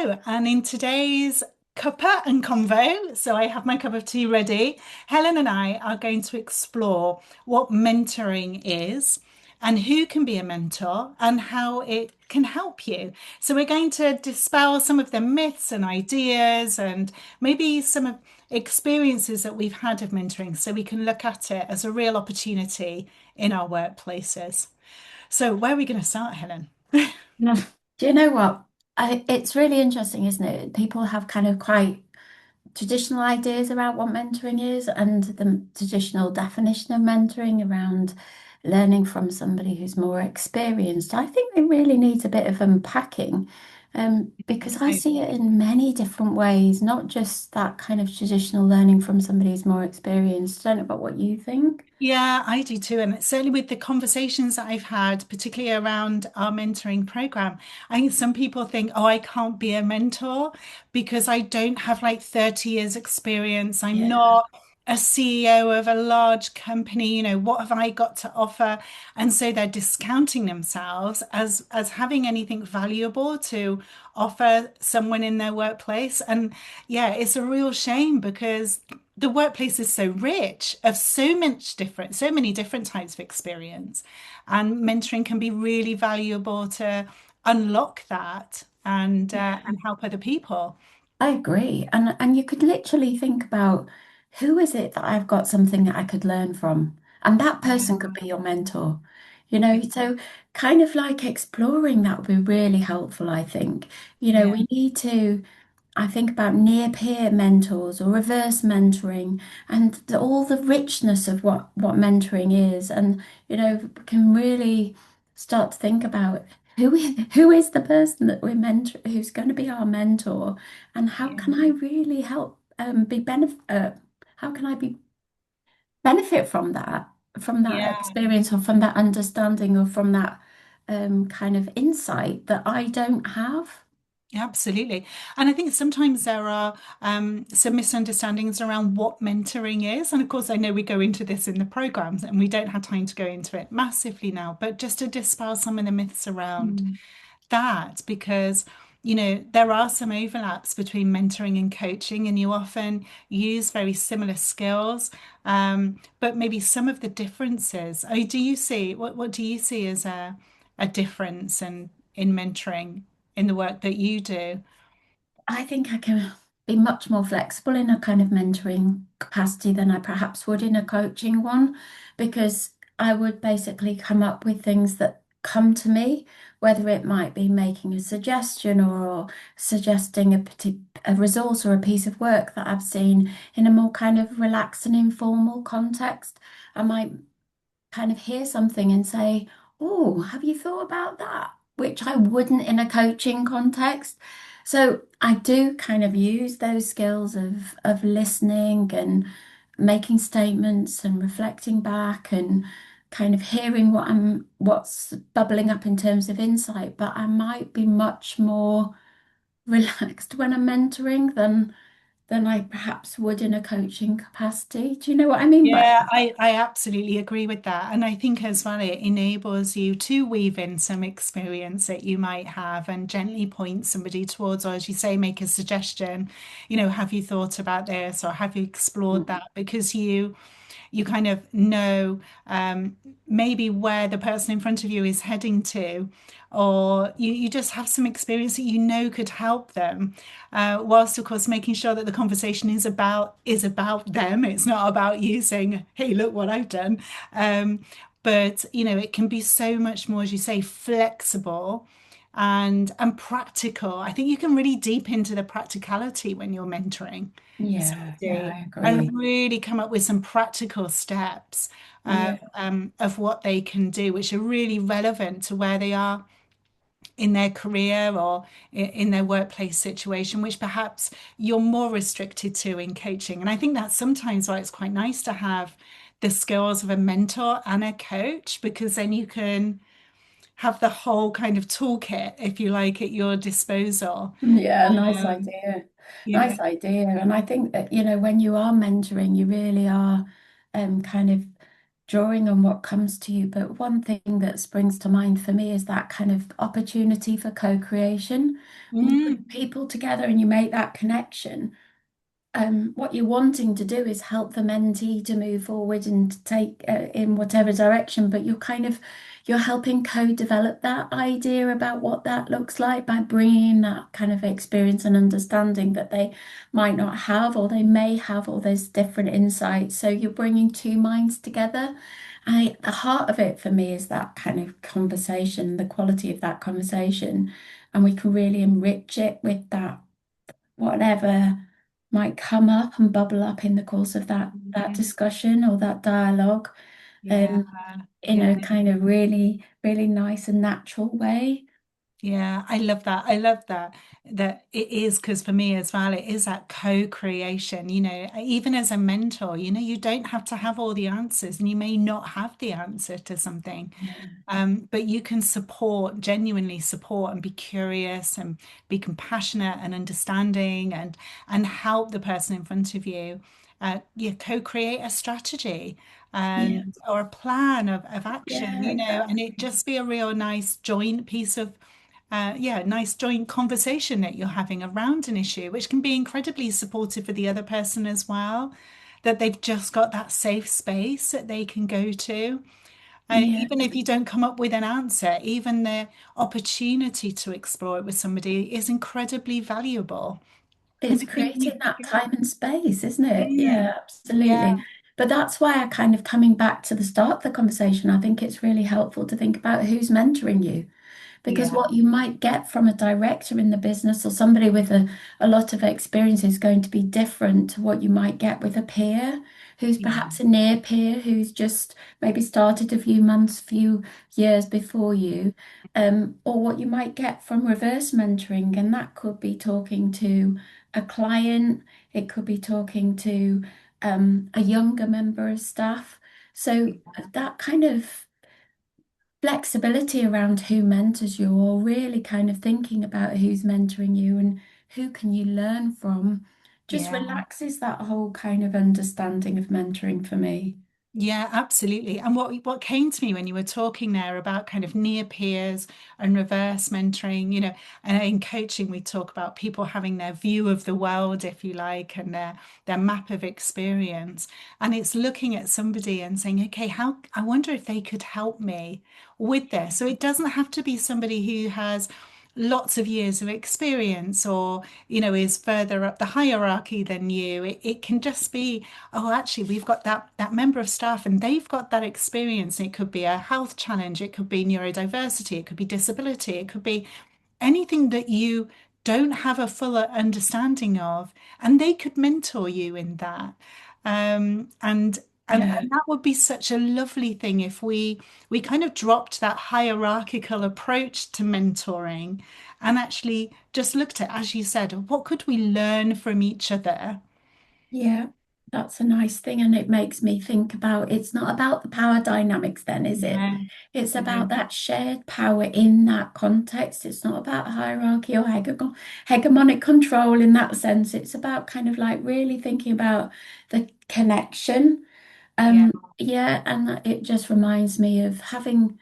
Hello, and in today's cuppa and convo, so I have my cup of tea ready. Helen and I are going to explore what mentoring is and who can be a mentor and how it can help you. So we're going to dispel some of the myths and ideas and maybe some of experiences that we've had of mentoring so we can look at it as a real opportunity in our workplaces. So where are we going to start, Helen? No. Do you know what? It's really interesting, isn't it? People have kind of quite traditional ideas about what mentoring is and the traditional definition of mentoring around learning from somebody who's more experienced. I think it really needs a bit of unpacking, because I see it in many different ways, not just that kind of traditional learning from somebody who's more experienced. I don't know about what you think. Yeah, I do too. And certainly with the conversations that I've had, particularly around our mentoring program, I think some people think, oh, I can't be a mentor because I don't have like 30 years experience. I'm Yeah. not a CEO of a large company. What have I got to offer? And so they're discounting themselves as having anything valuable to offer someone in their workplace. And yeah, it's a real shame because the workplace is so rich of so many different types of experience, and mentoring can be really valuable to unlock that and help other people. I agree. And you could literally think about who is it that I've got something that I could learn from? And that person could be your mentor. So kind of like exploring that would be really helpful, I think. Yeah, We need to, I think about near peer mentors or reverse mentoring and all the richness of what mentoring is. And, we can really start to think about who is the person that we're mentor who's going to be our mentor and how yeah, can I really help be benefit how can I be benefit from that yeah. experience or from that understanding or from that kind of insight that I don't have. Absolutely. And I think sometimes there are some misunderstandings around what mentoring is. And of course, I know we go into this in the programs and we don't have time to go into it massively now, but just to dispel some of the myths around Mm. that, because there are some overlaps between mentoring and coaching, and you often use very similar skills, but maybe some of the differences. Oh, do you see what do you see as a difference in mentoring in the work that you do? I think I can be much more flexible in a kind of mentoring capacity than I perhaps would in a coaching one, because I would basically come up with things that come to me, whether it might be making a suggestion or suggesting a resource or a piece of work that I've seen in a more kind of relaxed and informal context. I might kind of hear something and say, "Oh, have you thought about that?" Which I wouldn't in a coaching context. So I do kind of use those skills of listening and making statements and reflecting back and kind of hearing what's bubbling up in terms of insight. But I might be much more relaxed when I'm mentoring than I perhaps would in a coaching capacity. Do you know what I mean by Yeah, that? I absolutely agree with that. And I think as well, it enables you to weave in some experience that you might have and gently point somebody towards, or as you say, make a suggestion, have you thought about this or have you explored that? Because you kind of know maybe where the person in front of you is heading to, or you just have some experience that you know could help them, whilst of course making sure that the conversation is about them. It's not about you saying, "Hey, look what I've done." But it can be so much more, as you say, flexible and practical. I think you can really deep into the practicality when you're mentoring Yeah, yeah, somebody I and agree. really come up with some practical steps Yeah. of what they can do, which are really relevant to where they are in their career or in their workplace situation, which perhaps you're more restricted to in coaching. And I think that's sometimes why it's quite nice to have the skills of a mentor and a coach, because then you can have the whole kind of toolkit, if you like, at your disposal. Yeah, nice Um, idea. you know, Nice idea. And I think that, when you are mentoring, you really are kind of drawing on what comes to you. But one thing that springs to mind for me is that kind of opportunity for co-creation. When you Mm, bring people together and you make that connection, what you're wanting to do is help the mentee to move forward and to take in whatever direction, but you're helping co-develop that idea about what that looks like by bringing that kind of experience and understanding that they might not have, or they may have, or there's different insights. So you're bringing two minds together. The heart of it for me is that kind of conversation, the quality of that conversation, and we can really enrich it with that whatever might come up and bubble up in the course of that mm, discussion or that dialogue, yeah, um, in yeah. a kind of really, really nice and natural way. Yeah, I love that. I love that. That it is because for me as well, it is that co-creation. Even as a mentor, you don't have to have all the answers, and you may not have the answer to something. Yeah. But you can support, genuinely support, and be curious and be compassionate and understanding and help the person in front of you. You co-create a strategy Yeah, and or a plan of action, yeah, and it exactly. just be a real nice joint piece of nice joint conversation that you're having around an issue, which can be incredibly supportive for the other person as well, that they've just got that safe space that they can go to. And Yeah, even if you don't come up with an answer, even the opportunity to explore it with somebody is incredibly valuable. And it's I think creating that time and space, isn't it? mm, Yeah, yeah, absolutely. But that's why I kind of coming back to the start of the conversation, I think it's really helpful to think about who's mentoring you. Because yeah, what you might get from a director in the business or somebody with a lot of experience is going to be different to what you might get with a peer who's yeah, perhaps a near peer who's just maybe started a few months, few years before you, or what you might get from reverse mentoring. And that could be talking to a client, it could be talking to a younger member of staff. So that kind of flexibility around who mentors you, or really kind of thinking about who's mentoring you and who can you learn from, just yeah. relaxes that whole kind of understanding of mentoring for me. Yeah, absolutely. And what came to me when you were talking there about kind of near peers and reverse mentoring, and in coaching we talk about people having their view of the world, if you like, and their map of experience. And it's looking at somebody and saying, okay, how I wonder if they could help me with this. So it doesn't have to be somebody who has lots of years of experience or is further up the hierarchy than you. It can just be, oh, actually, we've got that member of staff and they've got that experience. It could be a health challenge, it could be neurodiversity, it could be disability, it could be anything that you don't have a fuller understanding of, and they could mentor you in that. And Yeah. and that would be such a lovely thing if we kind of dropped that hierarchical approach to mentoring and actually just looked at, as you said, what could we learn from each other? Yeah, that's a nice thing. And it makes me think about it's not about the power dynamics, then, is it? Yeah, It's about no, that shared power in that context. It's not about hierarchy or hegemonic control in that sense. It's about kind of like really thinking about the connection. yeah, Yeah, and it just reminds me of having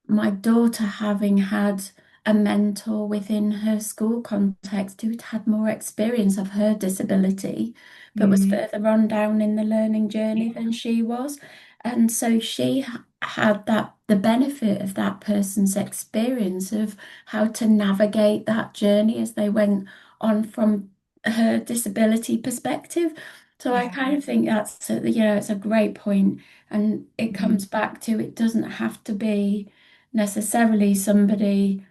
my daughter having had a mentor within her school context who'd had more experience of her disability, but was mm, further on down in the learning journey yeah, than she was. And so she had the benefit of that person's experience of how to navigate that journey as they went on from her disability perspective. So I yeah, kind of think it's a great point. And it mm, comes back to it doesn't have to be necessarily somebody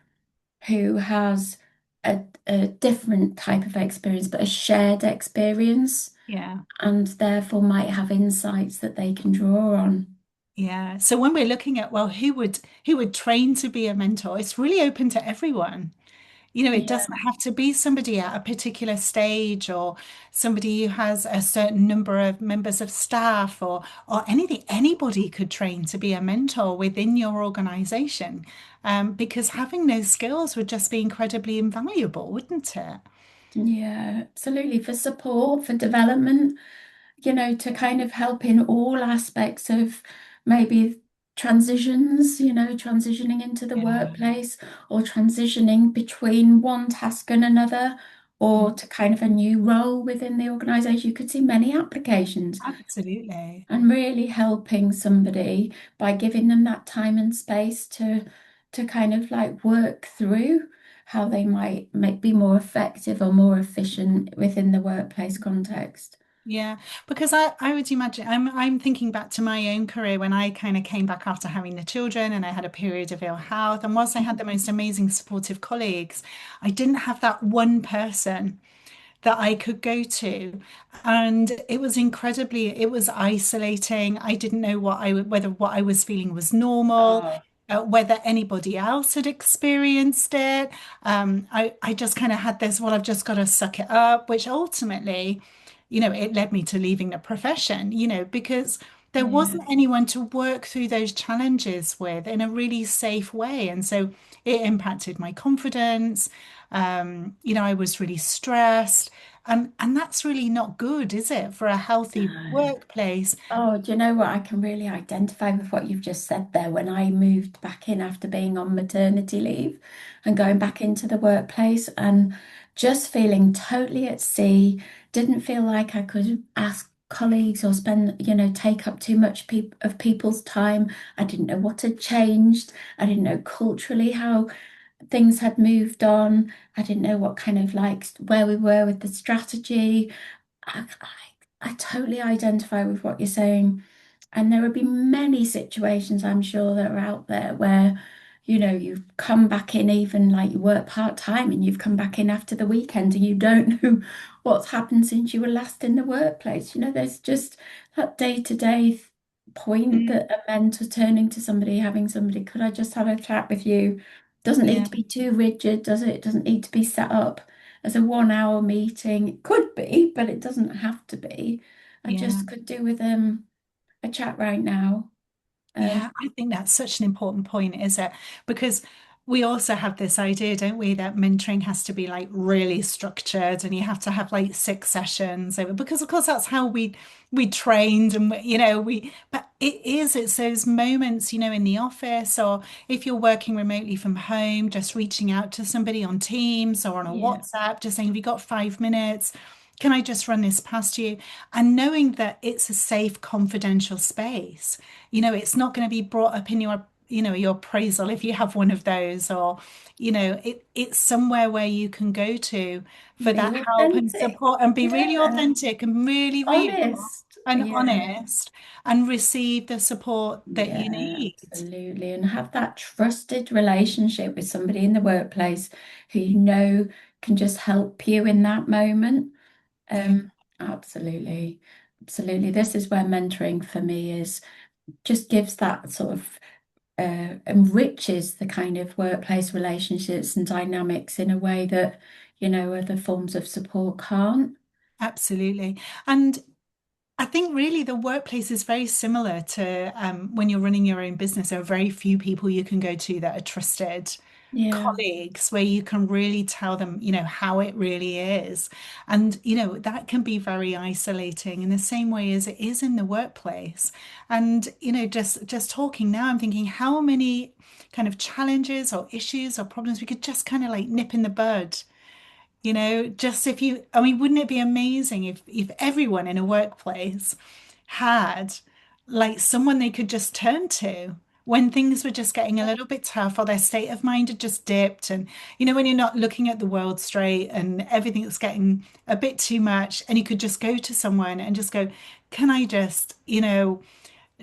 who has a different type of experience, but a shared experience, yeah. and therefore might have insights that they can draw on. Yeah. So when we're looking at, well, who would train to be a mentor, it's really open to everyone. It Yeah, doesn't have to be somebody at a particular stage or somebody who has a certain number of members of staff or anything. Anybody could train to be a mentor within your organization, because having those skills would just be incredibly invaluable, wouldn't it? yeah, absolutely. For support, for development, to kind of help in all aspects of maybe transitions, transitioning into the Yeah. workplace or transitioning between one task and another Mm. or to kind of a new role within the organization. You could see many applications Absolutely. and really helping somebody by giving them that time and space to kind of like work through how they might be more effective or more efficient within the workplace context. Yeah, because I would imagine I'm thinking back to my own career when I kind of came back after having the children and I had a period of ill health. And whilst I had the most amazing supportive colleagues, I didn't have that one person that I could go to. And it was isolating. I didn't know whether what I was feeling was normal, Oh, whether anybody else had experienced it. I just kind of had this, well, I've just got to suck it up, which ultimately, it led me to leaving the profession, because there yeah. wasn't anyone to work through those challenges with in a really safe way. And so it impacted my confidence. I was really stressed. And that's really not good, is it, for a healthy No. workplace? Oh, do you know what? I can really identify with what you've just said there. When I moved back in after being on maternity leave and going back into the workplace and just feeling totally at sea, didn't feel like I could ask colleagues or take up too much of people's time. I didn't know what had changed. I didn't know culturally how things had moved on. I didn't know what kind of like where we were with the strategy. I totally identify with what you're saying. And there would be many situations, I'm sure, that are out there where, you've come back in, even like you work part-time and you've come back in after the weekend and you don't know what's happened since you were last in the workplace. There's just that day-to-day point Mm, that a mentor turning to somebody, having somebody, could I just have a chat with you? Doesn't need yeah, to be too rigid, does it? It doesn't need to be set up as a 1 hour meeting. It could be, but it doesn't have to be. I yeah. just could do with a chat right now. Yeah, Um, I think that's such an important point, is it? Because we also have this idea, don't we, that mentoring has to be like really structured and you have to have like 6 sessions over because of course that's how we trained and but it's those moments, in the office or if you're working remotely from home, just reaching out to somebody on Teams or on a yeah, WhatsApp, just saying, have you got 5 minutes? Can I just run this past you? And knowing that it's a safe, confidential space. It's not going to be brought up in your appraisal if you have one of those, or, it's somewhere where you can go to for be that help and authentic. support and be really Yeah, authentic and really real honest. and Yeah, honest and receive the support that you yeah, need. absolutely. And have that trusted relationship with somebody in the workplace who you know can just help you in that moment. Yeah, Absolutely. Absolutely. This is where mentoring for me is just gives that sort of enriches the kind of workplace relationships and dynamics in a way that, other forms of support can't. absolutely. And I think really the workplace is very similar to when you're running your own business. There are very few people you can go to that are trusted Yeah. colleagues where you can really tell them, how it really is. And, that can be very isolating in the same way as it is in the workplace. And, just talking now, I'm thinking how many kind of challenges or issues or problems we could just kind of like nip in the bud. Just if I mean, wouldn't it be amazing if everyone in a workplace had like someone they could just turn to when things were just getting a little bit tough or their state of mind had just dipped and when you're not looking at the world straight and everything's getting a bit too much and you could just go to someone and just go, can I just,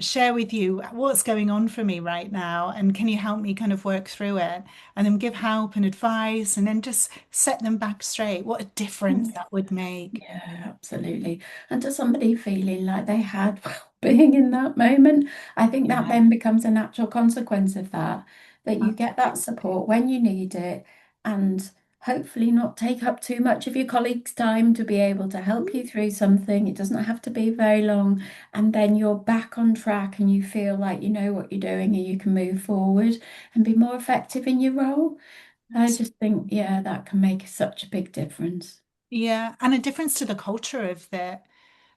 share with you what's going on for me right now and can you help me kind of work through it and then give help and advice and then just set them back straight. What a difference Mm. that would make. Yeah, absolutely. And to somebody feeling like they had being in that moment, I think that Yeah, then becomes a natural consequence of that, that you get that absolutely. support when you need it and hopefully not take up too much of your colleagues' time to be able to help you through something. It doesn't have to be very long. And then you're back on track and you feel like you know what you're doing and you can move forward and be more effective in your role. I Absolutely. just think, yeah, that can make such a big difference. Yeah, and a difference to the culture of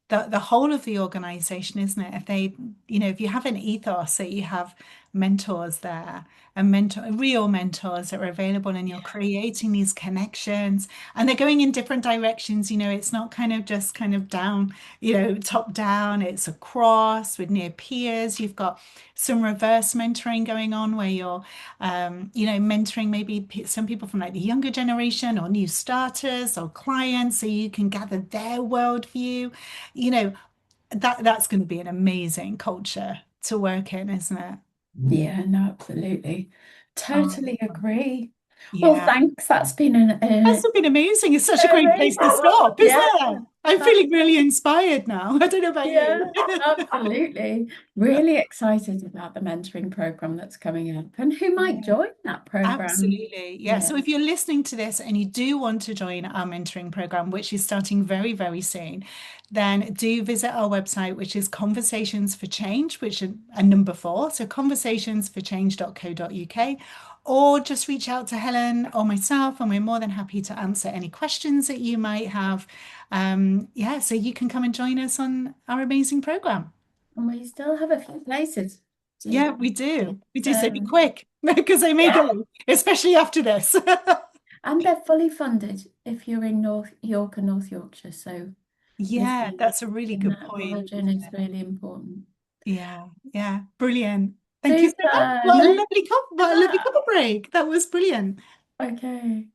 the whole of the organization, isn't it? If they, if you have an ethos that you have mentors there and real mentors that are available and you're Yeah. creating these connections and they're going in different directions, it's not kind of just kind of down, top down, it's across with near peers. You've got some reverse mentoring going on where you're, mentoring maybe some people from like the younger generation or new starters or clients so you can gather their worldview you know that's going to be an amazing culture to work in, isn't it? Yeah, no, absolutely. Um, Totally agree. Well, yeah, thanks. That's been that's been amazing. It's such a great place to amazing. stop, isn't Yeah, it? I'm ab- feeling really inspired now. I don't know about yeah, you. absolutely. Really excited about the mentoring program that's coming up and who might Yeah. join that program. Absolutely. Yeah. Yeah, So if you're listening to this and you do want to join our mentoring program, which is starting very, very soon, then do visit our website, which is Conversations for Change, which is a number four. So conversationsforchange.co.uk, or just reach out to Helen or myself, and we're more than happy to answer any questions that you might have. Yeah, so you can come and join us on our amazing program. and we still have a few places. Yeah, So, we do. We do. So be um, quick because they may yeah, go, especially after this. and they're fully funded if you're in North York and North Yorkshire. So Yeah, listening that's a really in good that point, region isn't is it? really important. Yeah, yeah, brilliant. Thank you so much. Super. What a No, lovely what a lovely that. couple break. That was brilliant. Okay.